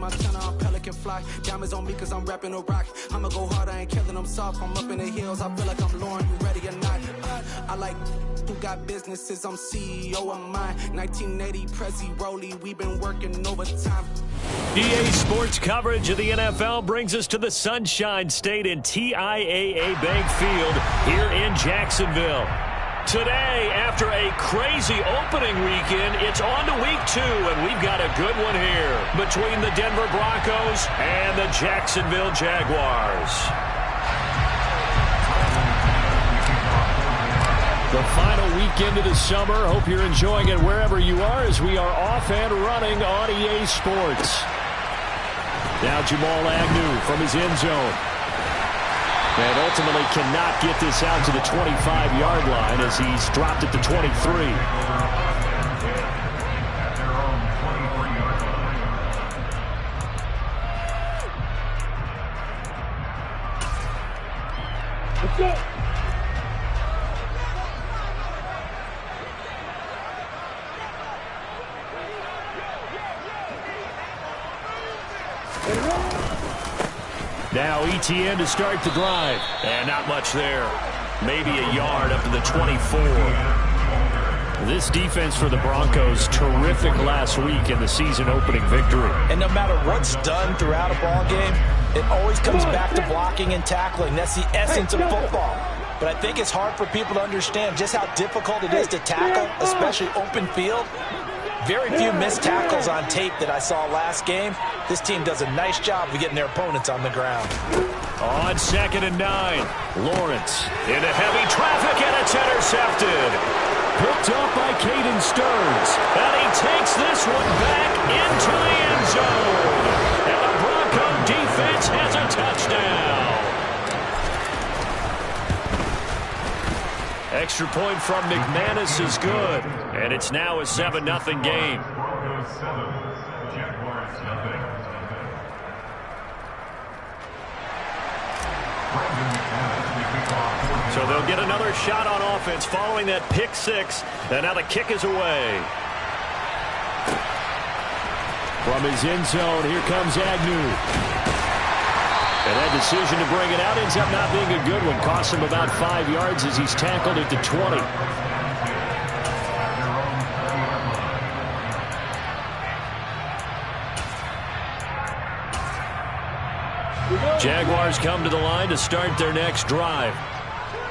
my channel, I'm pelican fly. Diamonds on me cause I'm rapping a rock. I'ma go hard, I ain't killing them soft. I'm up in the hills, I feel like I'm Lauren, you ready or not? I like who got businesses, I'm CEO of mine. 1980 Prezi Rolly, we been working overtime. EA Sports coverage of the NFL brings us to the Sunshine State in TIAA Bank Field here in Jacksonville. Today, after a crazy opening weekend, it's on to week 2, and we've got a good one here between the Denver Broncos and the Jacksonville Jaguars. The final weekend of the summer. Hope you're enjoying it wherever you are as we are off and running on EA Sports. Now Jamal Agnew from his end zone. And ultimately cannot get this out to the 25-yard line as he's dropped it to 23. Let's go. Now ETN to start the drive. And not much there. Maybe a yard up to the 24. This defense for the Broncos, terrific last week in the season opening victory. And no matter what's done throughout a ball game, it always comes back to blocking and tackling. That's the essence of football. But I think it's hard for people to understand just how difficult it is to tackle, especially open field. Very few missed tackles on tape that I saw last game. This team does a nice job of getting their opponents on the ground. On 2nd and 9, Lawrence into heavy traffic, and it's intercepted. Picked up by Caden Stearns, and he takes this one back into the end zone. And the Bronco defense has a touchdown. Extra point from McManus is good, and it's now a 7-0 game. So they'll get another shot on offense following that pick 6, and now the kick is away. From his end zone, here comes Agnew. And that decision to bring it out ends up not being a good one. Costs him about 5 yards as he's tackled at the 20. Jaguars come to the line to start their next drive.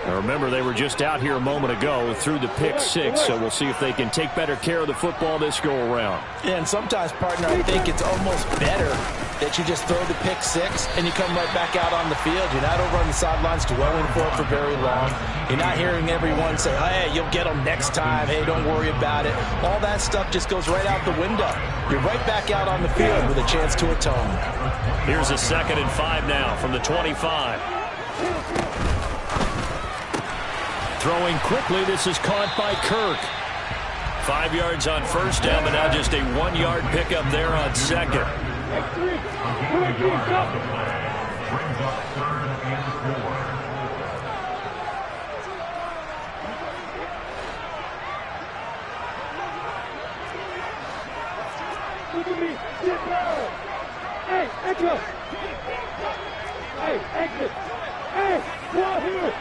Now remember, they were just out here a moment ago through the pick 6, so we'll see if they can take better care of the football this go-around. Yeah, and sometimes, partner, I think it's almost better that you just throw the pick 6 and you come right back out on the field. You're not over on the sidelines dwelling for it for very long. You're not hearing everyone say, hey, you'll get them next time. Hey, don't worry about it. All that stuff just goes right out the window. You're right back out on the field with a chance to atone. Here's a 2nd and 5 now from the 25. Throwing quickly, this is caught by Kirk. 5 yards on first down, but now just a 1-yard pickup there on 2nd. Hey, exit! Hey, exit! Hey, go out here!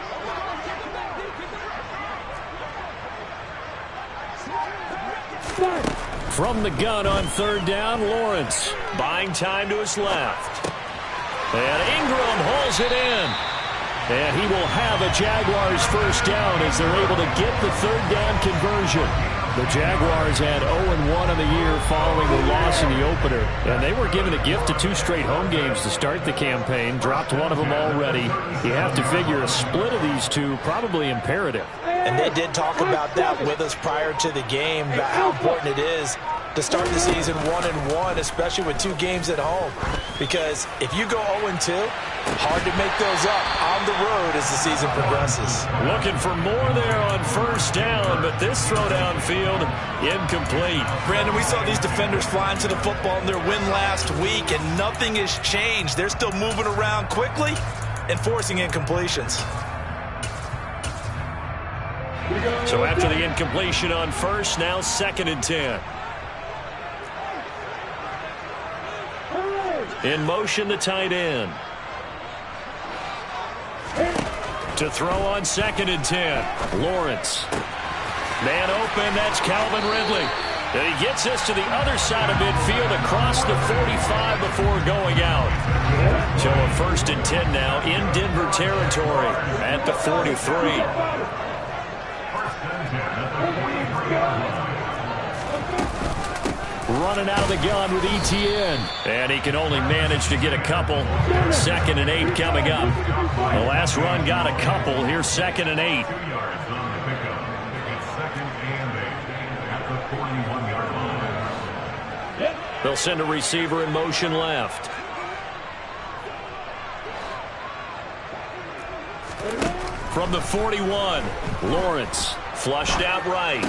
From the gun on 3rd down, Lawrence buying time to his left. And Ingram hauls it in. And he will have a Jaguars first down as they're able to get the 3rd down conversion. The Jaguars had 0-1 on the year following the loss in the opener. And they were given a gift of 2 straight home games to start the campaign. Dropped one of them already. You have to figure a split of these two probably imperative. And they did talk about that with us prior to the game, about how important it is to start the season 1-1, especially with 2 games at home. Because if you go 0-2, hard to make those up on the road as the season progresses. Looking for more there on first down, but this throw downfield incomplete. Brandon, we saw these defenders flying to the football in their win last week, and nothing has changed. They're still moving around quickly and forcing incompletions. So after the incompletion on first, now 2nd and 10. In motion, the tight end. To throw on 2nd and 10. Lawrence. Man open, that's Calvin Ridley. And he gets us to the other side of midfield across the 45 before going out. So a 1st and 10 now in Denver territory at the 43. Running out of the gun with ETN. And he can only manage to get a couple. 2nd and 8 coming up. The last run got a couple. Here's 2nd and 8. They'll send a receiver in motion left. From the 41, Lawrence flushed out right.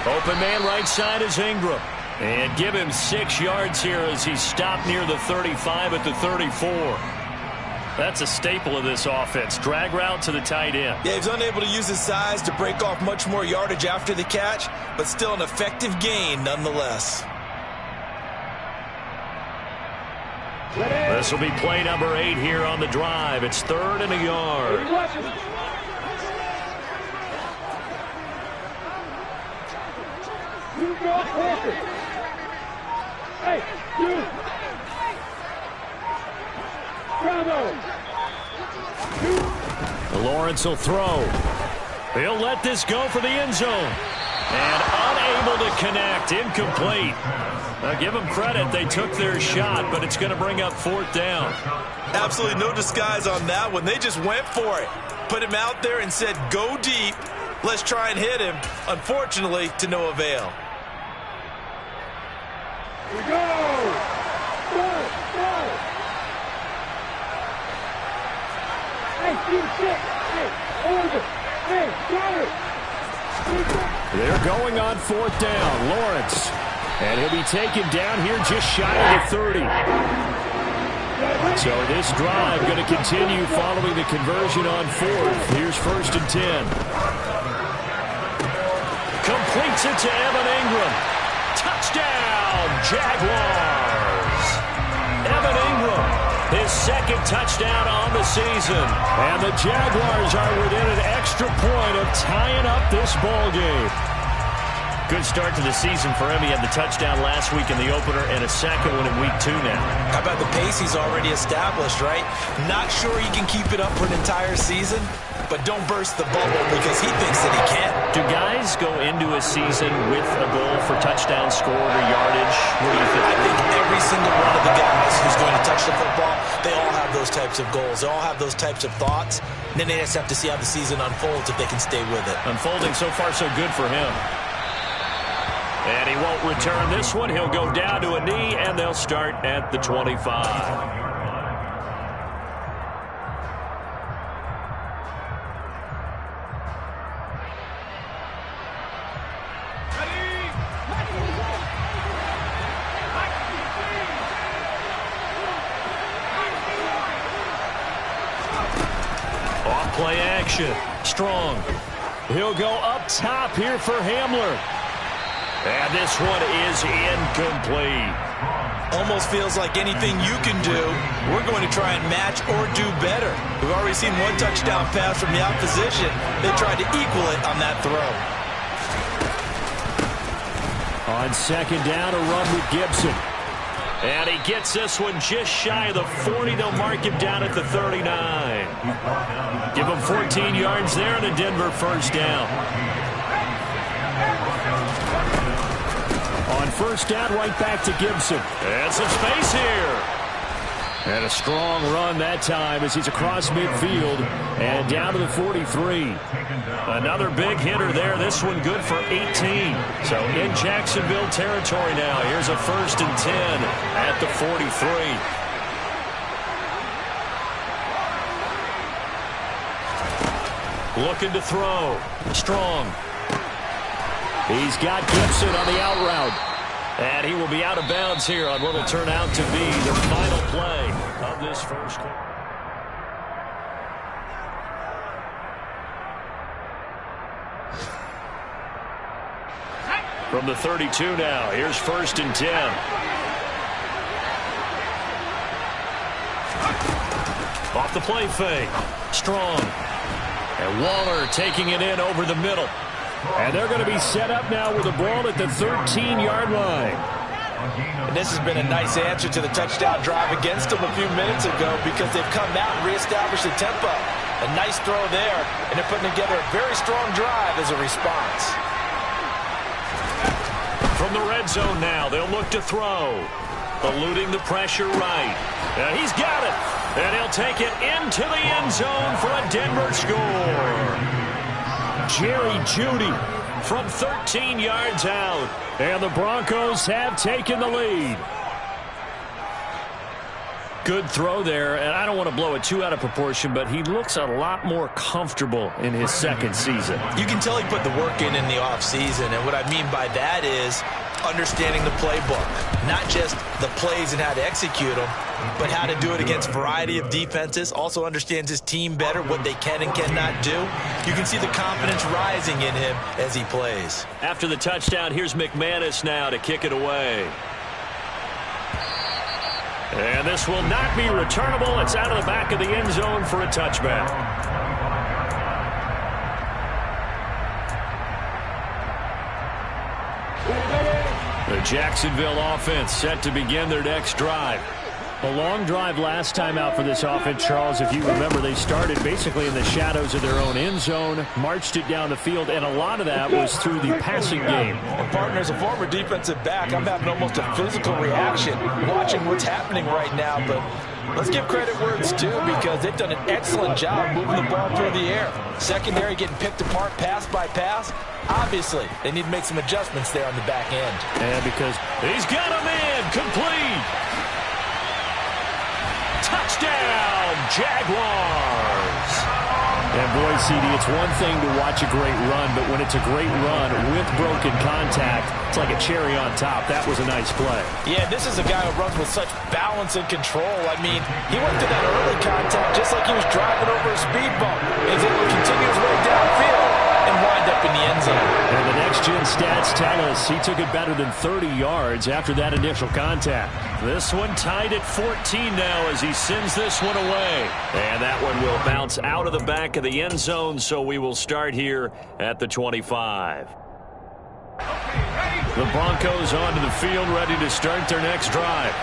Open man right side is Ingram. And give him 6 yards here as he stopped near the 35 at the 34. That's a staple of this offense. Drag route to the tight end. Yeah, he's unable to use his size to break off much more yardage after the catch, but still an effective gain nonetheless. This will be play number 8 here on the drive. It's 3rd and a yard. Hey, you! Bravo! Lawrence will throw. He'll let this go for the end zone. And unable to connect. Incomplete. Now give them credit. They took their shot, but it's going to bring up 4th down. Absolutely no disguise on that one. They just went for it. Put him out there and said, go deep. Let's try and hit him. Unfortunately, to no avail. Here we go! Go! Go! Hey, keep it. Hey, over. Hey, got it. They're going on 4th down. Lawrence. And he'll be taken down here just shy of the 30. So this drive going to continue following the conversion on 4th. Here's 1st and 10. Completes it to Evan Ingram. Touchdown, Jaguars. Evan Ingram, his 2nd touchdown on the season. And the Jaguars are within an extra point of tying up this ball game. Good start to the season for him. He had the touchdown last week in the opener and a 2nd one in week 2 now. How about the pace he's already established, right? Not sure he can keep it up for an entire season, but don't burst the bubble because he thinks that he can. Do guys go into a season with a goal for touchdown scored or yardage? What do you think? I think every single one of the guys who's going to touch the football, they all have those types of goals. They all have those types of thoughts. And then they just have to see how the season unfolds if they can stay with it. Unfolding so far so good for him. And he won't return this one. He'll go down to a knee, and they'll start at the 25. Play action. Strong. He'll go up top here for Hamler. And this one is incomplete. Almost feels like anything you can do, we're going to try and match or do better. We've already seen one touchdown pass from the opposition. They tried to equal it on that throw. On 2nd down, a run with Gibson. And he gets this one just shy of the 40. They'll mark him down at the 39. Give him 14 yards there and a Denver 1st down. On 1st down, right back to Gibson. And some space here. And a strong run that time as he's across midfield and down to the 43. Another big hitter there. This one good for 18. So in Jacksonville territory now. Here's a 1st and 10 at the 43. Looking to throw. Strong. He's got Gibson on the out route. And he will be out of bounds here on what will turn out to be the final play of this first quarter. From the 32 now, here's 1st and 10. Off the play fake. Strong. And Waller taking it in over the middle. And they're going to be set up now with the ball at the 13-yard line. And this has been a nice answer to the touchdown drive against them a few minutes ago because they've come out and reestablished the tempo. A nice throw there, and they're putting together a very strong drive as a response. From the red zone now, they'll look to throw. Eluding the pressure right. And he's got it. And he'll take it into the end zone for a Denver score. Jerry Jeudy from 13 yards out. And the Broncos have taken the lead. Good throw there, and I don't want to blow it too out of proportion, but he looks a lot more comfortable in his second season. You can tell he put the work in the offseason, and what I mean by that is understanding the playbook. Not just the plays and how to execute them, but how to do it against a variety of defenses. Also understands his team better, what they can and cannot do. You can see the confidence rising in him as he plays. After the touchdown, here's McManus now to kick it away. And this will not be returnable. It's out of the back of the end zone for a touchback. The Jacksonville offense set to begin their next drive. A long drive last time out for this offense, Charles. If you remember, they started basically in the shadows of their own end zone, marched it down the field, and a lot of that was through the passing game. And partner, as a former defensive back, I'm having almost a physical reaction watching what's happening right now. But let's give credit where it's due because they've done an excellent job moving the ball through the air. Secondary getting picked apart pass by pass. Obviously, they need to make some adjustments there on the back end. And because he's got a man complete. Touchdown, Jaguars! And boy, CD, it's one thing to watch a great run, but when it's a great run with broken contact, it's like a cherry on top. That was a nice play. Yeah, this is a guy who runs with such balance and control. I mean, he went to that early contact just like he was driving over a speed bump. He's able to continue his way downfield and wind up in the end zone. And the next-gen stats tell us he took it better than 30 yards after that initial contact. This one tied at 14 now as he sends this one away. And that one will bounce out of the back of the end zone, so we will start here at the 25. The Broncos onto the field, ready to start their next drive.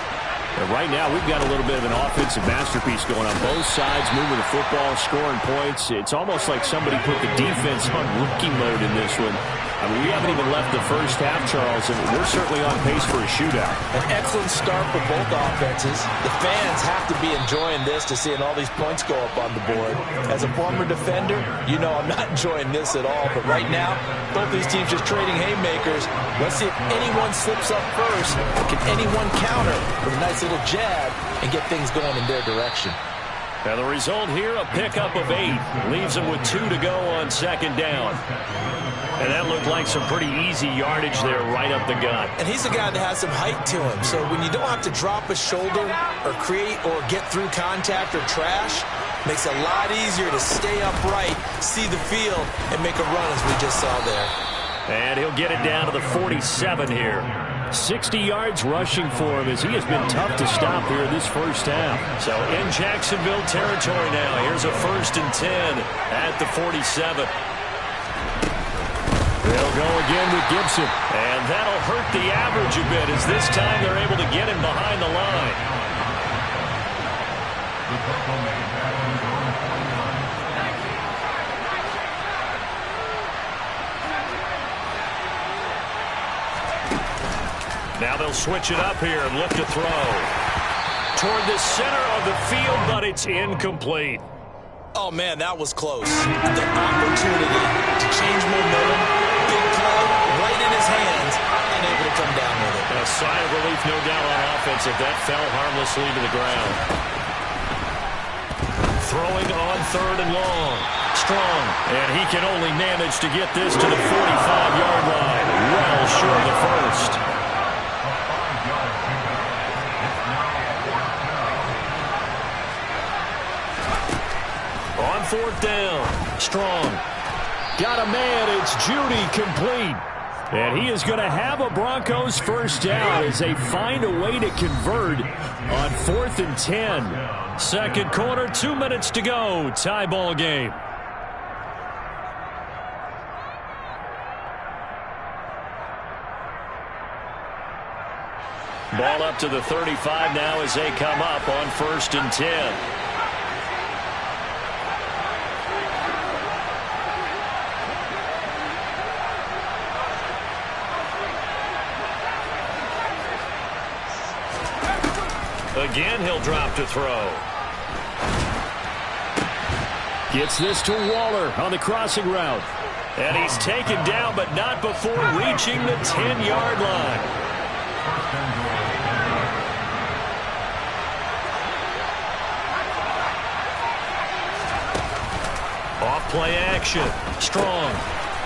And right now, we've got a little bit of an offensive masterpiece going on both sides, moving the football, scoring points. It's almost like somebody put the defense on rookie mode in this one. I mean, we haven't even left the first half, Charles, and we're certainly on pace for a shootout. An excellent start for both offenses. The fans have to be enjoying this to seeing all these points go up on the board. As a former defender, you know I'm not enjoying this at all. But right now, both these teams just trading haymakers. Let's see if anyone slips up first. Can anyone counter with a nice little jab and get things going in their direction? And the result here, a pickup of 8. Leaves them with 2 to go on second down. And that looked like some pretty easy yardage there right up the gut. And he's a guy that has some height to him. So when you don't have to drop a shoulder or create or get through contact or trash, makes it a lot easier to stay upright, see the field, and make a run as we just saw there. And he'll get it down to the 47 here. 60 yards rushing for him as he has been tough to stop here this first half. So in Jacksonville territory now. Here's a 1st and 10 at the 47. They'll go again with Gibson. And that'll hurt the average a bit as this time they're able to get him behind the line. Now they'll switch it up here and look to throw. Toward the center of the field, but it's incomplete. Oh, man, that was close. The opportunity to change momentum, big play, right in his hands, and able to come down with it. A sigh of relief, no doubt, on offense if that fell harmlessly to the ground. Throwing on 3rd and long. Strong. And he can only manage to get this to the 45-yard line. Well short of the first. On 4th down. Strong. Got a man. It's Jeudy complete. And he is going to have a Broncos first down as they find a way to convert On 4th and 10. Second quarter, 2 minutes to go. Tie ball game. Ball up to the 35 now as they come up on 1st and 10. Again, he'll drop to throw. Gets this to Waller on the crossing route. And he's taken down, but not before reaching the 10-yard line. Off-play action. Strong.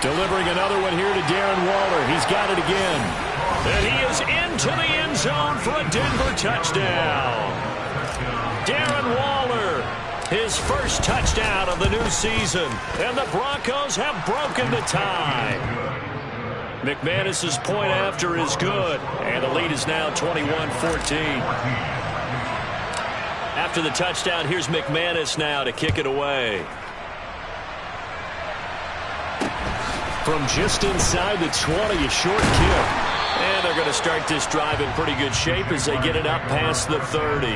Delivering another one here to Darren Waller. He's got it again. And he is into the end zone for a Denver touchdown. Darren Waller, his first touchdown of the new season. And the Broncos have broken the tie. McManus's point after is good. And the lead is now 21-14. After the touchdown, here's McManus now to kick it away. From just inside the 20, a short kick. And they're going to start this drive in pretty good shape as they get it up past the 30.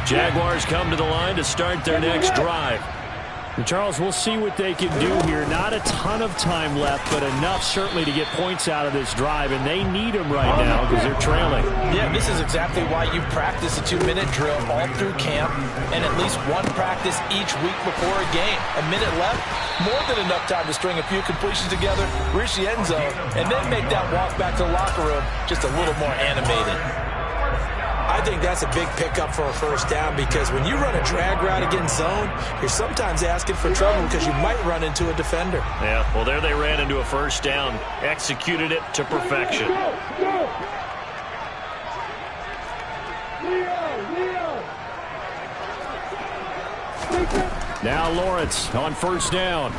Jaguars come to the line to start their next drive. And Charles, we'll see what they can do here. Not a ton of time left, but enough certainly to get points out of this drive, and they need them right now because they're trailing. Yeah, this is exactly why you practice a 2-minute drill all through camp and at least one practice each week before a game. A minute left, more than enough time to string a few completions together, reach the end zone, and then make that walk back to the locker room just a little more animated. I think that's a big pickup for a first down because when you run a drag route against zone, you're sometimes asking for trouble because you might run into a defender. Yeah, well, there they ran into a first down, executed it to perfection. Now Lawrence on first down.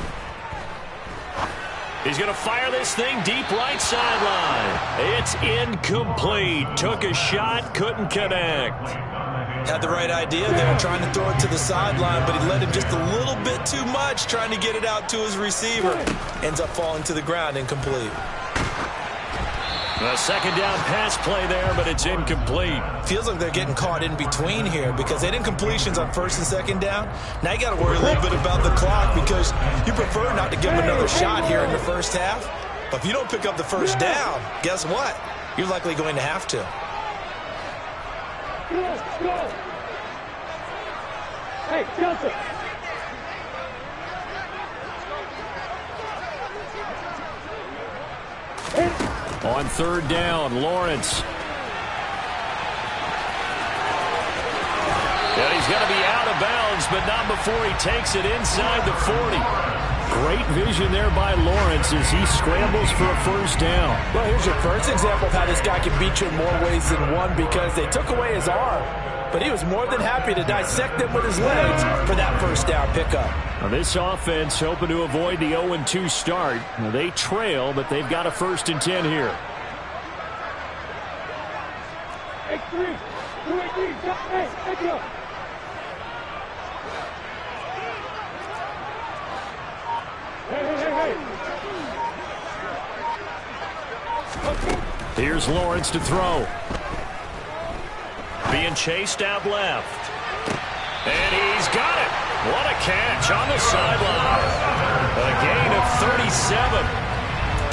He's going to fire this thing deep right sideline. It's incomplete. Took a shot, couldn't connect. Had the right idea there, trying to throw it to the sideline, but he let him just a little bit too much, trying to get it out to his receiver. Ends up falling to the ground, incomplete. A second down pass play there, but it's incomplete. Feels like they're getting caught in between here because they didn't completions on first and second down. Now you got to worry a little bit about the clock because you prefer not to give them another shot here in the first half. But if you don't pick up the first down, guess what? You're likely going to have to. Hey, Johnson. On third down, Lawrence. And he's going to be out of bounds, but not before he takes it inside the 40. Great vision there by Lawrence as he scrambles for a first down. Well, here's your first example of how this guy can beat you in more ways than one because they took away his arm. But he was more than happy to dissect them with his legs for that first down pickup. Now this offense hoping to avoid the 0-2 start. Now they trail, but they've got a 1st and 10 here. X3, 2-8-3, hey, take it up. Hey. Here's Lawrence to throw. Being chased out left. And he's got it. What a catch on the sideline. A gain of 37.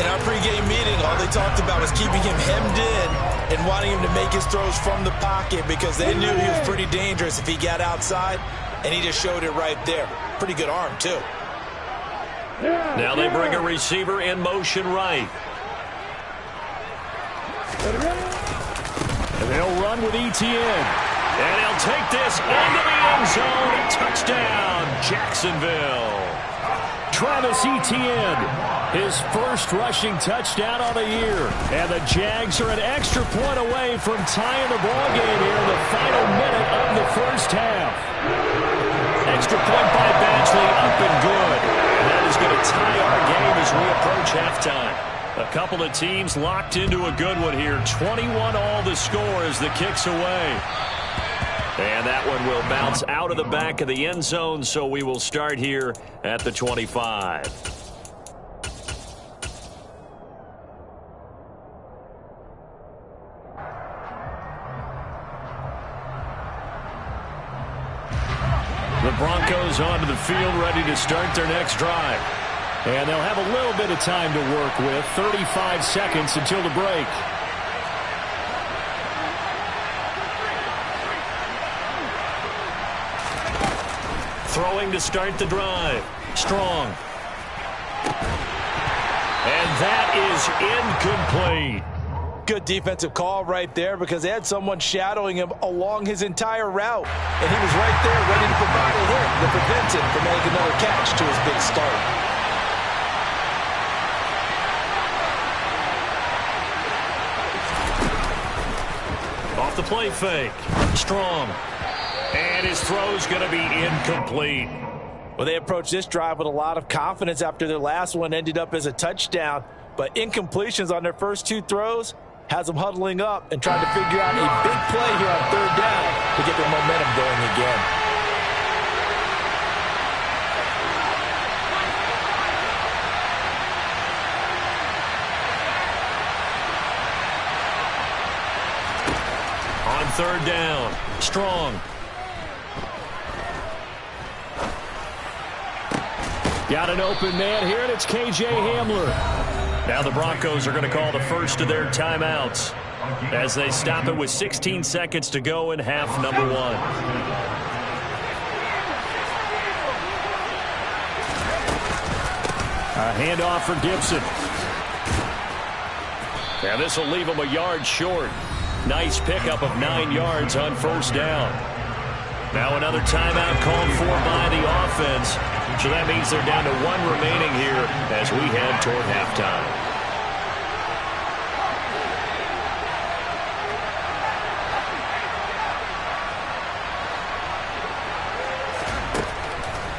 In our pregame meeting, all they talked about was keeping him hemmed in and wanting him to make his throws from the pocket because they knew he was pretty dangerous if he got outside, and he just showed it right there. Pretty good arm, too. Now they bring a receiver in motion right. And they'll run with ETN. And he'll take this into the end zone. Touchdown, Jacksonville. Travis Etienne, his first rushing touchdown on the year. And the Jags are an extra point away from tying the ball game here in the final minute of the first half. Extra point by Badgley, up and good. That is going to tie our game as we approach halftime. A couple of teams locked into a good one here. 21 all the score as the kick's away. And that one will bounce out of the back of the end zone, so we will start here at the 25. The Broncos onto the field, ready to start their next drive. And they'll have a little bit of time to work with, 35 seconds until the break. Throwing to start the drive. Strong. And that is incomplete. Good defensive call right there because they had someone shadowing him along his entire route. And he was right there ready to provide a hit that prevents him from making another catch to his big start. Off the play fake. Strong. And his throw's going to be incomplete. Well, they approached this drive with a lot of confidence after their last one ended up as a touchdown. But incompletions on their first two throws has them huddling up and trying to figure out a big play here on third down to get their momentum going again. On third down. Strong. Got an open man here, and it's K.J. Hamler. Now the Broncos are going to call the first of their timeouts as they stop it with 16 seconds to go in half number one. A handoff for Gibson. And this will leave him a yard short. Nice pickup of 9 yards on first down. Now another timeout called for by the offense. So that means they're down to 1 remaining here as we head toward halftime.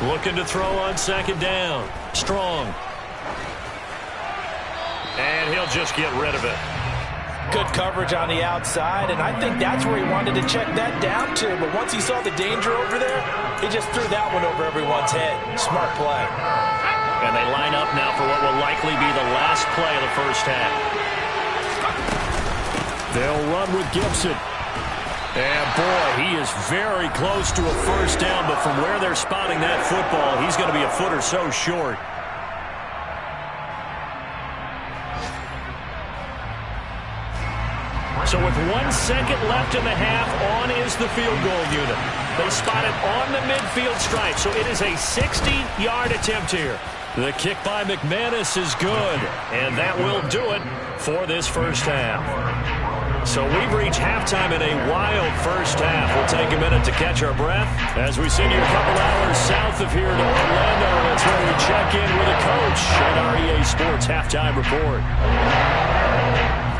Looking to throw on second down. Strong. And he'll just get rid of it. Good coverage on the outside, and I think that's where he wanted to check that down to. But once he saw the danger over there, he just threw that one over everyone's head. Smart play. And they line up now for what will likely be the last play of the first half. They'll run with Gibson. And boy, he is very close to a first down, but from where they're spotting that football, he's going to be a foot or so short. So with 1 second left in the half, on is the field goal unit. They spot it on the midfield stripe, so it is a 60-yard attempt here. The kick by McManus is good, and that will do it for this first half. So we've reached halftime in a wild first half. We'll take a minute to catch our breath as we send you a couple hours south of here to Orlando. That's where we check in with a coach at our EA Sports Halftime Report.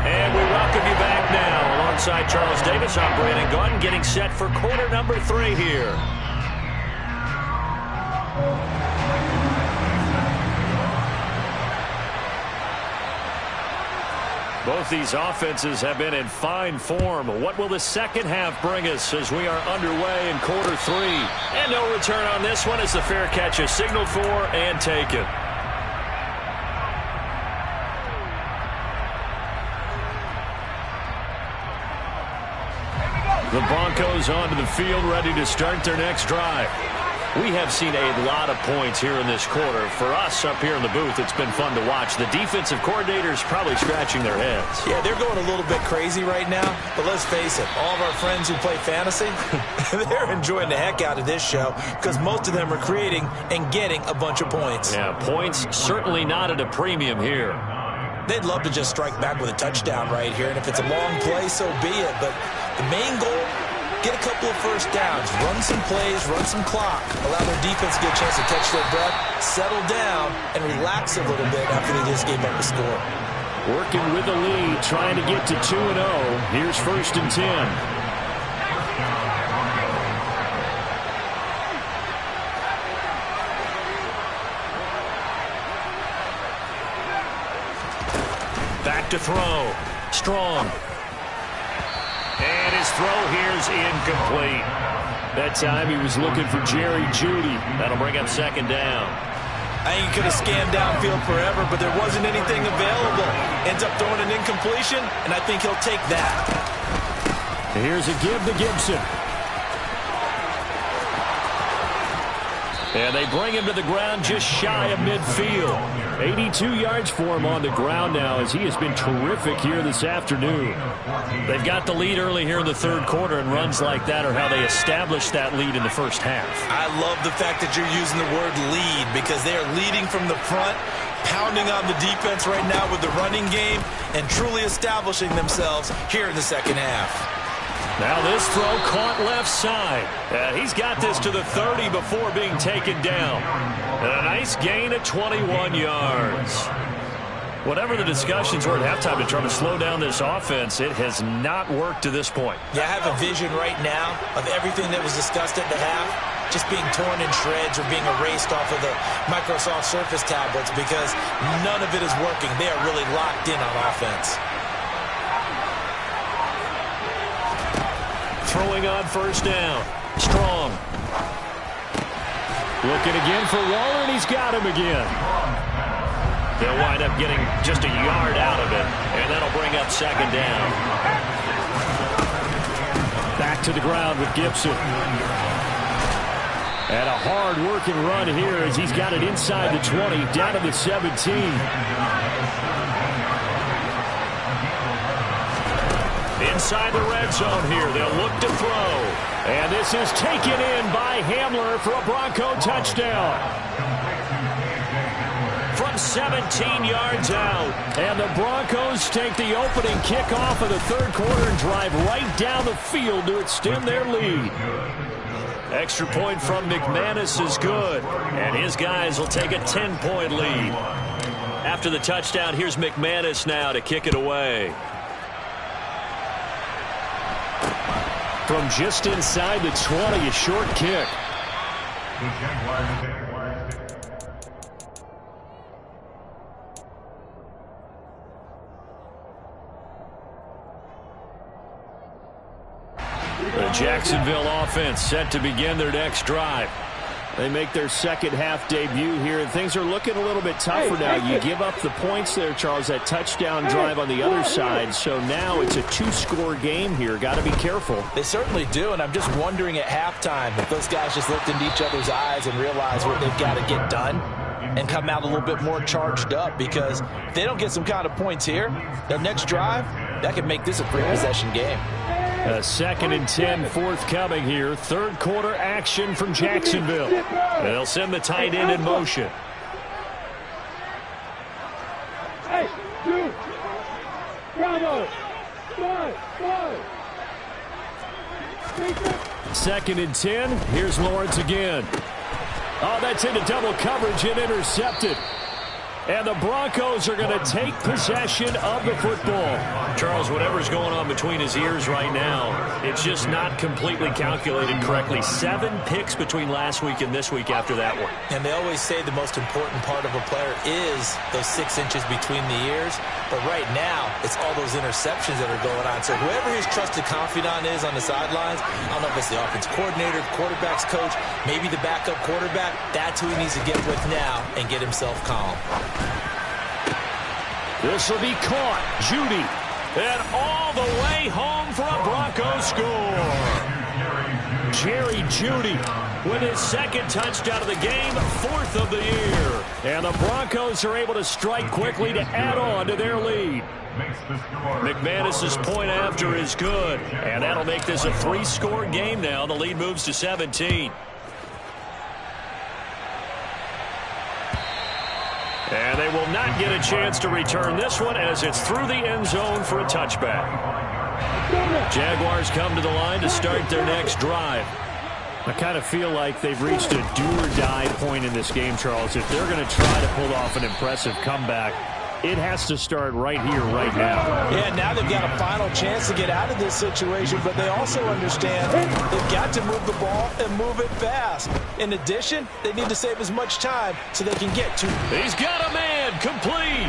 And we welcome you back now. Alongside Charles Davis, I'm Brandon Gaudin, getting set for quarter number 3 here. Both these offenses have been in fine form. What will the second half bring us as we are underway in quarter 3? And no return on this one as the fair catch is signaled for and taken. The Broncos onto the field, ready to start their next drive. We have seen a lot of points here in this quarter. For us up here in the booth, it's been fun to watch. The defensive coordinators probably scratching their heads. Yeah, they're going a little bit crazy right now. But let's face it, all of our friends who play fantasy, they're enjoying the heck out of this show because most of them are creating and getting a bunch of points. Yeah, points certainly not at a premium here. They'd love to just strike back with a touchdown right here. And if it's a long play, so be it. But the main goal get a couple of first downs, run some plays, run some clock, allow their defense to get a chance to catch their breath, settle down, and relax a little bit after they just gave up a score. Working with the lead, trying to get to 2-0. Here's 1st and 10. Back to throw. Strong. And his throw here's incomplete. That time he was looking for Jerry Jeudy. That'll bring up 2nd down. I think he could have scanned downfield forever, but there wasn't anything available. Ends up throwing an incompletion, and I think he'll take that. Here's a give to Gibson. And they bring him to the ground just shy of midfield. 82 yards for him on the ground now as he has been terrific here this afternoon. They've got the lead early here in the 3rd quarter, and runs like that are how they establish that lead in the 1st half. I love the fact that you're using the word lead because they are leading from the front, pounding on the defense right now with the running game, and truly establishing themselves here in the 2nd half. Now this throw caught left side. He's got this to the 30 before being taken down. And a nice gain of 21 yards. Whatever the discussions were at halftime to try to slow down this offense, it has not worked to this point. Yeah, I have a vision right now of everything that was discussed at the half just being torn in shreds or being erased off of the Microsoft Surface tablets because none of it is working. They are really locked in on offense. Throwing on 1st down. Strong. Looking again for Waller, and he's got him again. They'll wind up getting just a yard out of it, and that'll bring up 2nd down. Back to the ground with Gibson. And a hard-working run here as he's got it inside the 20, down to the 17. Inside the red zone here. They'll look to throw. And this is taken in by Hamler for a Bronco touchdown. From 17 yards out. And the Broncos take the opening kickoff of the 3rd quarter and drive right down the field to extend their lead. Extra point from McManus is good. And his guys will take a 10-point lead. After the touchdown, here's McManus now to kick it away. From just inside the 20, a short kick. The Jacksonville offense set to begin their next drive. They make their 2nd half debut here, and things are looking a little bit tougher now. You give up the points there, Charles, that touchdown drive on the other side. So now it's a 2-score game here. Got to be careful. They certainly do, and I'm just wondering at halftime if those guys just looked into each other's eyes and realized what they've got to get done and come out a little bit more charged up, because if they don't get some kind of points here, their next drive, that could make this a 3-possession game. A 2nd and 10 forthcoming here. 3rd quarter action from Jacksonville. They'll send the tight end in motion. Hey, 2. Bravo. 5. 2nd and 10. Here's Lawrence again. Oh, that's into double coverage and intercepted. And the Broncos are going to take possession of the football. Charles, whatever's going on between his ears right now, it's just not completely calculated correctly. 7 picks between last week and this week after that one. And they always say the most important part of a player is those 6 inches between the ears. But right now, it's all those interceptions that are going on. So whoever his trusted confidant is on the sidelines, I don't know if it's the offense coordinator, quarterback's coach, maybe the backup quarterback, that's who he needs to get with now and get himself calm. This will be caught. Jeudy. And all the way home for a Broncos score. Jerry Jeudy with his 2nd touchdown of the game, 4th of the year. And the Broncos are able to strike quickly to add on to their lead. McManus's point after is good. And that'll make this a 3-score game now. The lead moves to 17. And they will not get a chance to return this one as it's through the end zone for a touchback. Jaguars come to the line to start their next drive. I kind of feel like they've reached a do-or-die point in this game, Charles. If they're going to try to pull off an impressive comeback, it has to start right here, right now. Yeah, now they've got a final chance to get out of this situation, but they also understand they've got to move the ball and move it fast. In addition, they need to save as much time so they can get to. He's got a man, complete.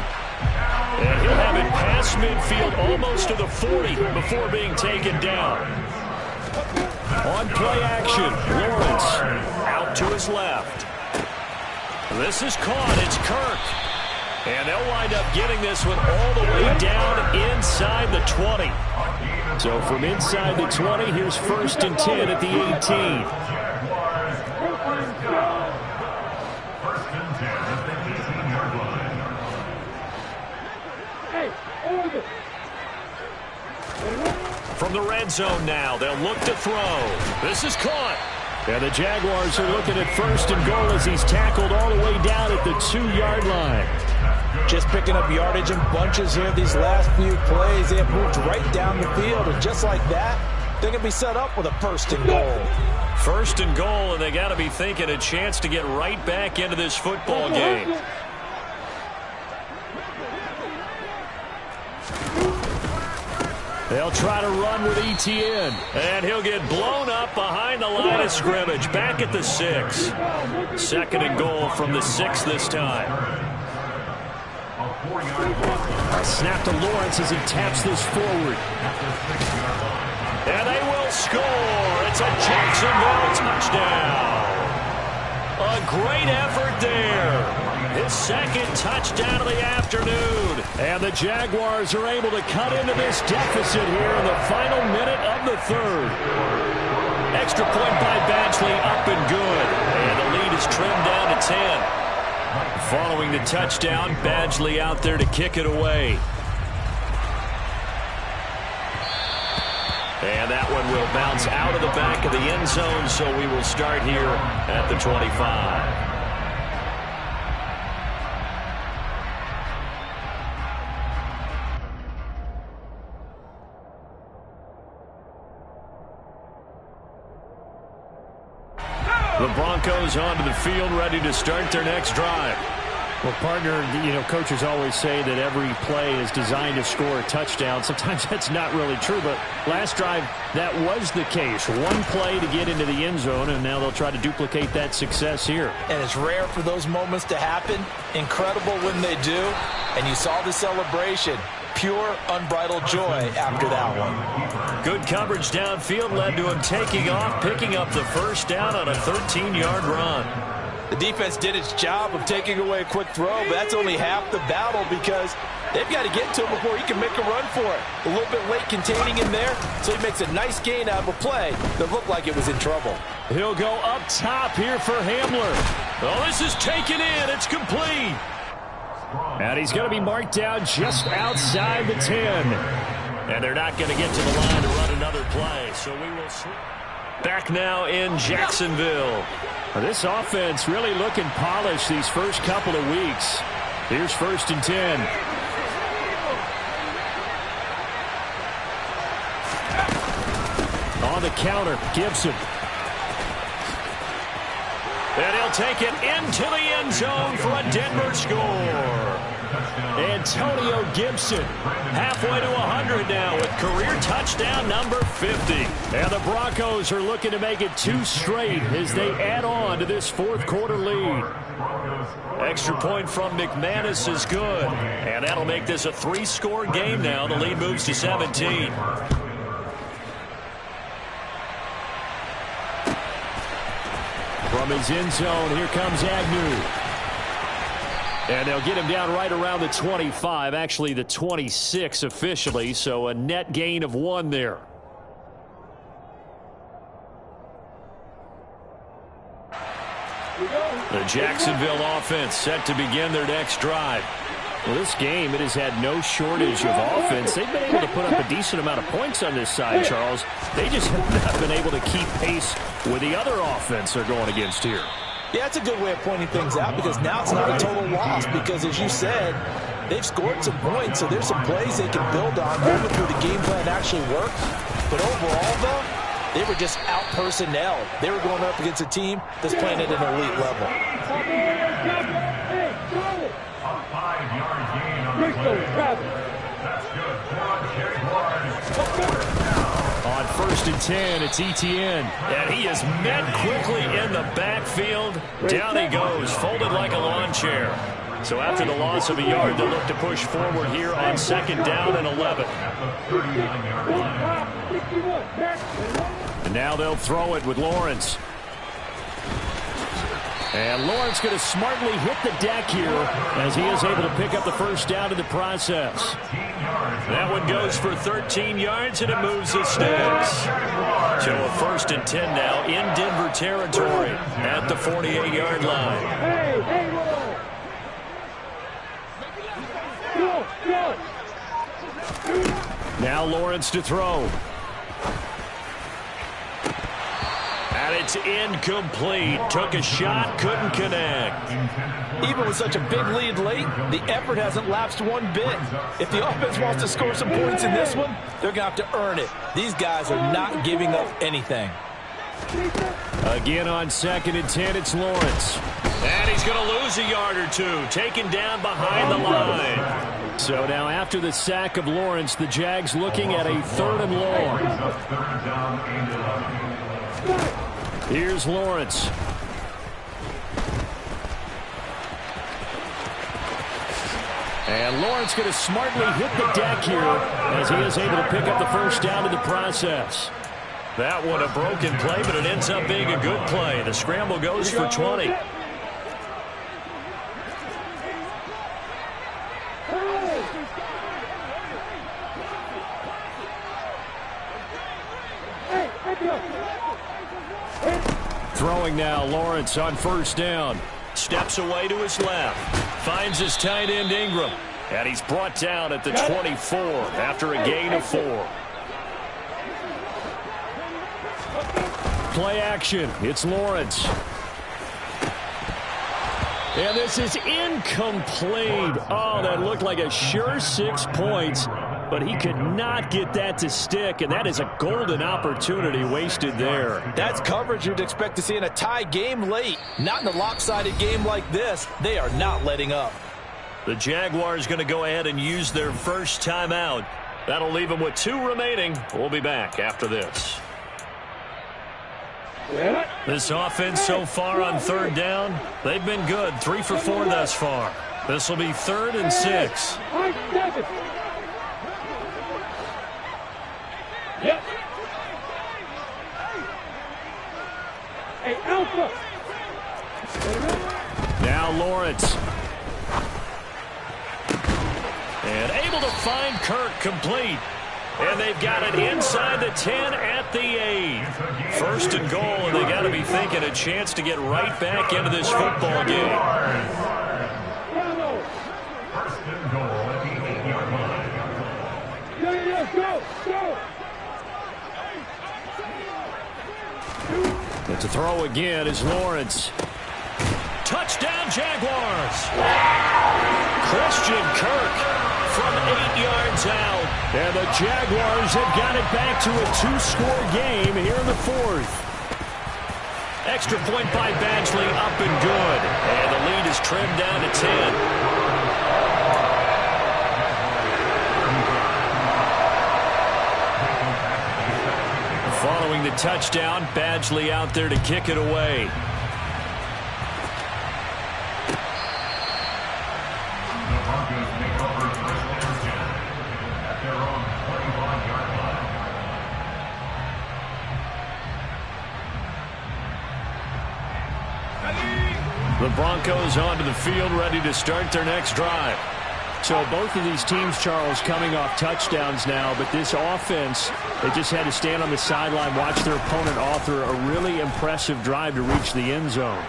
And he'll have it past midfield almost to the 40 before being taken down. On play action, Lawrence out to his left. This is caught. It's Kirk. And they'll wind up getting this one all the way down inside the 20. So from inside the 20, here's 1st and 10 at the 18. From the red zone now, they'll look to throw. This is caught. And the Jaguars are looking at 1st and goal as he's tackled all the way down at the 2-yard line. Just picking up yardage in bunches here these last few plays. They have moved right down the field, and just like that, they're going to be set up with a 1st and goal. 1st and goal, and they got to be thinking a chance to get right back into this football game. They'll try to run with ETN, and he'll get blown up behind the line of scrimmage, back at the 6. 2nd and goal from the 6 this time. Snap to Lawrence as he taps this forward. And they will score. It's a Jacksonville touchdown. A great effort there. His 2nd touchdown of the afternoon. And the Jaguars are able to cut into this deficit here in the final minute of the 3rd. Extra point by Badgley, up and good. And the lead is trimmed down to 10. Following the touchdown, Badgley out there to kick it away. And that one will bounce out of the back of the end zone, so we will start here at the 25. The Broncos onto the field, ready to start their next drive. Well, partner, coaches always say that every play is designed to score a touchdown. Sometimes that's not really true, but last drive, that was the case. One play to get into the end zone, and now they'll try to duplicate that success here. And it's rare for those moments to happen. Incredible when they do. And you saw the celebration. Pure, unbridled joy after that one. Good coverage downfield led to him taking off, picking up the 1st down on a 13-yard run. The defense did its job of taking away a quick throw, but that's only half the battle because they've got to get to him before he can make a run for it. A little bit late containing him there, so he makes a nice gain out of a play that looked like it was in trouble. He'll go up top here for Hamler. Oh, this is taken in. It's complete. And he's going to be marked down just outside the 10. And they're not going to get to the line to run another play, so we will see. Back now in Jacksonville. This offense really looking polished these first couple of weeks. Here's 1st and 10. On the counter, Gibson. And he'll take it into the end zone for a Denver score. Antonio Gibson halfway to 100 now with career touchdown number 50. And the Broncos are looking to make it 2 straight as they add on to this 4th quarter lead. Extra point from McManus is good. And that'll make this a 3-score game now. The lead moves to 17. From his end zone, here comes Agnew. And they'll get him down right around the 25, actually the 26 officially, so a net gain of 1 there. The Jacksonville offense set to begin their next drive. Well, this game, it has had no shortage of offense. They've been able to put up a decent amount of points on this side, Charles. They just have not been able to keep pace with the other offense they're going against here. Yeah, that's a good way of pointing things out because now it's not a total loss because, as you said, they've scored some points, so there's some plays they can build on. Hopefully the game plan actually works. But overall, though, they were just out-personnel. They were going up against a team that's playing at an elite level. A 5-yard gain on the play. That's good for Jaguars. On 1st and 10, it's Etienne. And he is met quickly in the backfield. Down he goes, folded like a lawn chair. So after the loss of a yard, they'll look to push forward here on 2nd down and 11. And now they'll throw it with Lawrence. And Lawrence going to smartly hit the deck here as he is able to pick up the first down in the process. That one goes for 13 yards, and it moves the sticks. So a 1st and 10 now in Denver territory at the 48-yard line. Now Lawrence to throw. And it's incomplete. Took a shot, couldn't connect. Even with such a big lead late, the effort hasn't lapsed one bit. If the offense wants to score some points in this one, they're going to have to earn it. These guys are not giving up anything. Again on 2nd and 10, it's Lawrence. And he's going to lose a yard or two, taken down behind the line. So now after the sack of Lawrence, the Jags looking at a 3rd and long. Here's Lawrence. And Lawrence going to smartly hit the deck here as he is able to pick up the first down in the process. That one a broken play, but it ends up being a good play. The scramble goes for 20. Throwing now, Lawrence on 1st down. Steps away to his left. Finds his tight end Ingram. And he's brought down at the 24 after a gain of 4. Play action. It's Lawrence. And this is incomplete. Oh, that looked like a sure 6 points. But he could not get that to stick, and that is a golden opportunity wasted there. That's coverage you'd expect to see in a tie game late. Not in a lopsided game like this. They are not letting up. The Jaguars going to go ahead and use their first timeout. That'll leave them with 2 remaining. We'll be back after this. This offense so far on 3rd down, they've been good. 3 for 4 thus far. This will be 3rd and 6. Yep. Hey, Alpha. Now Lawrence. And able to find Kirk complete. And they've got it inside the 10 at the 8. 1st and goal, and they got to be thinking a chance to get right back into this football game. 1st and goal at the 8-yard line. Go. And to throw again is Lawrence. Touchdown, Jaguars! Christian Kirk from 8 yards out. And the Jaguars have got it back to a 2-score game here in the 4th. Extra point by Badgley, up and good. And the lead is trimmed down to 10. Following the touchdown, Badgley out there to kick it away. The Broncos onto the field, ready to start their next drive. So both of these teams, Charles, coming off touchdowns now, but this offense, they just had to stand on the sideline, watch their opponent author a really impressive drive to reach the end zone.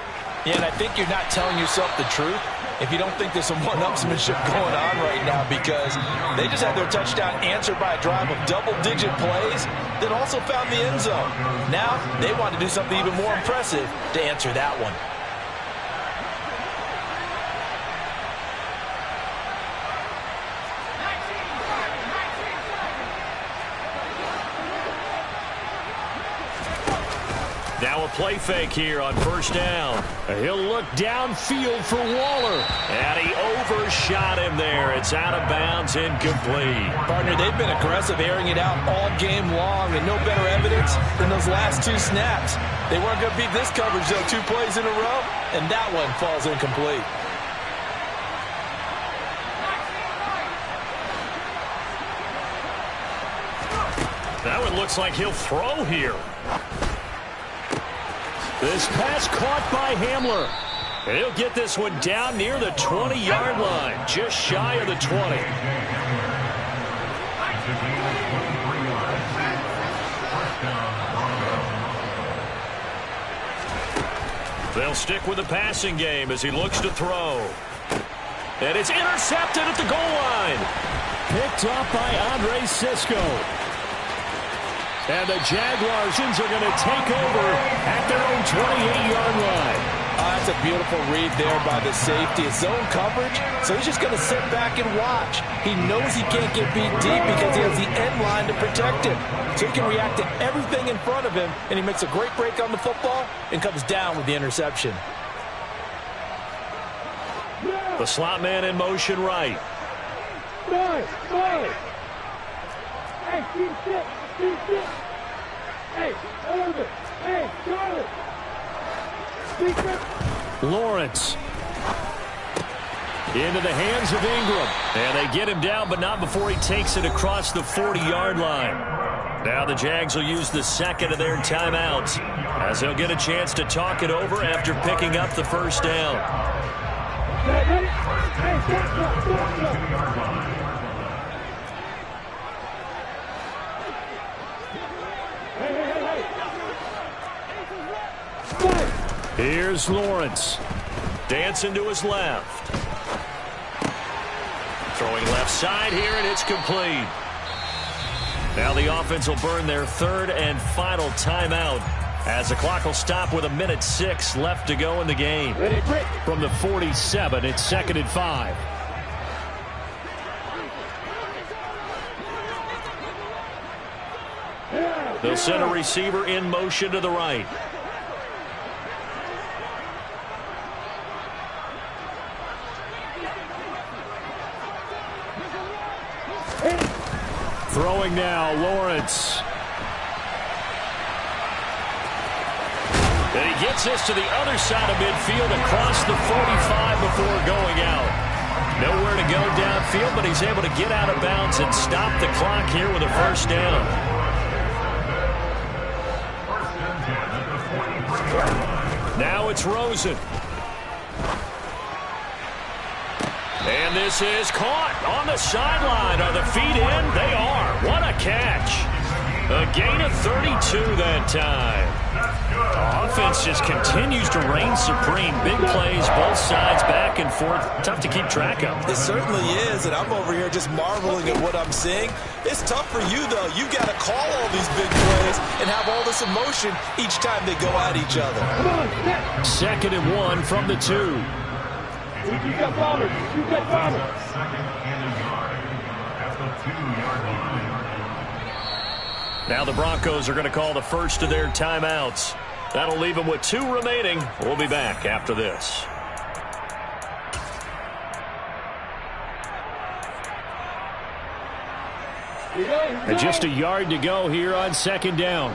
Yeah, and I think you're not telling yourself the truth if you don't think there's some one-upsmanship going on right now, because they just had their touchdown answered by a drive of double-digit plays that also found the end zone. Now they want to do something even more impressive to answer that one. Now a play fake here on first down. He'll look downfield for Waller. And he overshot him there. It's out of bounds, incomplete. Partner, they've been aggressive, airing it out all game long, and no better evidence than those last 2 snaps. They weren't going to beat this coverage, though, 2 plays in a row, and that one falls incomplete. That one looks like he'll throw here. This pass caught by Hamler. And he'll get this one down near the 20-yard line, just shy of the 20. They'll stick with the passing game as he looks to throw. And it's intercepted at the goal line. Picked up by Andre Sisco. And the Jaguars are going to take over at their own 28-yard line. That's a beautiful read there by the safety. It's zone coverage, so he's just going to sit back and watch. He knows he can't get beat deep because he has the end line to protect him. So he can react to everything in front of him, and he makes a great break on the football and comes down with the interception. The slot man in motion right. Hey, keep sit. Hey, Irvin. Hey, Charlie. Lawrence. Into the hands of Ingram. And they get him down, but not before he takes it across the 40-yard line. Now the Jags will use the second of their timeouts as they'll get a chance to talk it over after picking up the first down. Here's Lawrence. Dancing to his left. Throwing left side here, and it's complete. Now the offense will burn their third and final timeout as the clock will stop with 1:06 left to go in the game. From the 47, it's 2nd and 5. They'll send a receiver in motion to the right. Throwing now, Lawrence. And he gets this to the other side of midfield across the 45 before going out. Nowhere to go downfield, but he's able to get out of bounds and stop the clock here with a first down. Now it's Rosen. And this is caught on the sideline. Are the feet in? They are. What a catch. A gain of 32 that time. The offense just continues to reign supreme. Big plays, both sides, back and forth. Tough to keep track of. It certainly is, and I'm over here just marveling at what I'm seeing. It's tough for you, though. You've got to call all these big plays and have all this emotion each time they go at each other. 2nd and 1 from the 2. You got bombers. You got bombers. Now the Broncos are going to call the first of their timeouts. That'll leave them with 2 remaining. We'll be back after this. And just a yard to go here on 2nd down.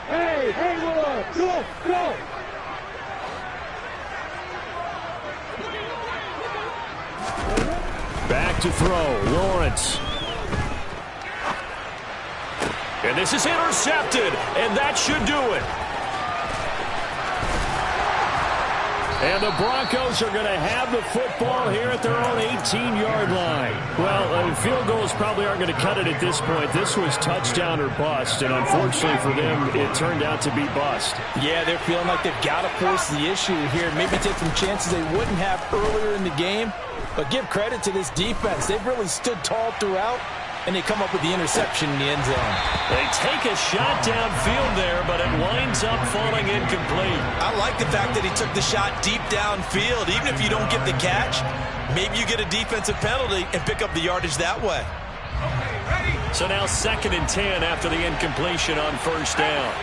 Hey, go. Back to throw, Lawrence. And this is intercepted, and that should do it. And the Broncos are going to have the football here at their own 18-yard line. Well, field goals probably aren't going to cut it at this point. This was touchdown or bust, and unfortunately for them, it turned out to be bust. Yeah, they're feeling like they've got to force the issue here. Maybe take some chances they wouldn't have earlier in the game. But give credit to this defense. They've really stood tall throughout, and they come up with the interception in the end zone. They take a shot downfield there, but it winds up falling incomplete. I like the fact that he took the shot deep downfield. Even if you don't get the catch, maybe you get a defensive penalty and pick up the yardage that way. So now 2nd and 10 after the incompletion on first down.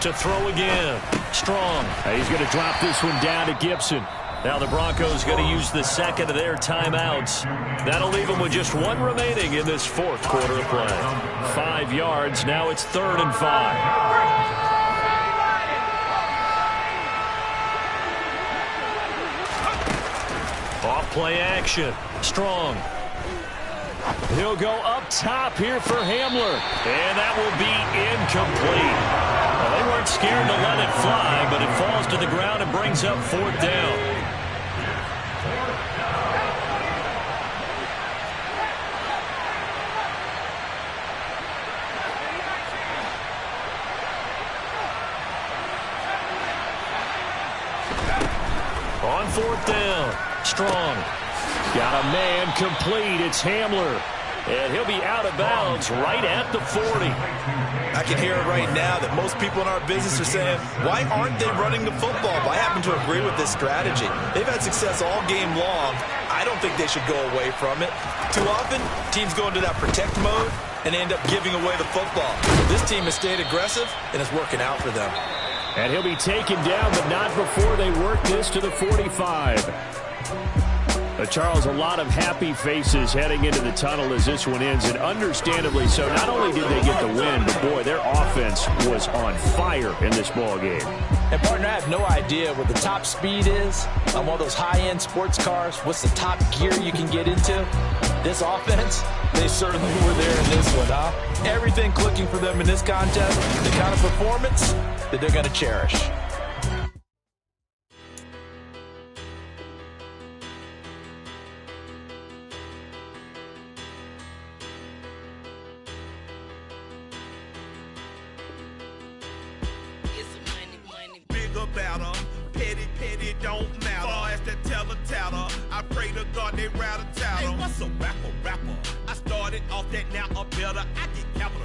To throw again. Strong. He's going to drop this one down to Gibson. Now the Broncos going to use the second of their timeouts. That'll leave them with just one remaining in this fourth quarter of play. 5 yards. Now it's 3rd and 5. Off play action. Strong. He'll go up top here for Hamler. And that will be incomplete. Well, they weren't scared to let it fly, but it falls to the ground and brings up 4th down. On 4th down, Strong. Got a man complete. It's Hamler. And he'll be out of bounds right at the 40. I can hear it right now that most people in our business are saying, why aren't they running the football? But I happen to agree with this strategy. They've had success all game long. I don't think they should go away from it. Too often, teams go into that protect mode and end up giving away the football. This team has stayed aggressive, and it's working out for them. And he'll be taken down, but not before they work this to the 45. Charles, a lot of happy faces heading into the tunnel as this one ends, and understandably so. Not only did they get the win, but, boy, their offense was on fire in this ball game. And, partner, I have no idea what the top speed is on one of those high-end sports cars. What's the top gear you can get into? This offense, they certainly were there in this one, huh? Everything clicking for them in this contest, the kind of performance that they're going to cherish. Petty don't matter. Far as the teller, I pray to God they rattle tattle. Hey, what's a rapper? I started off that, now I'm better. I get capital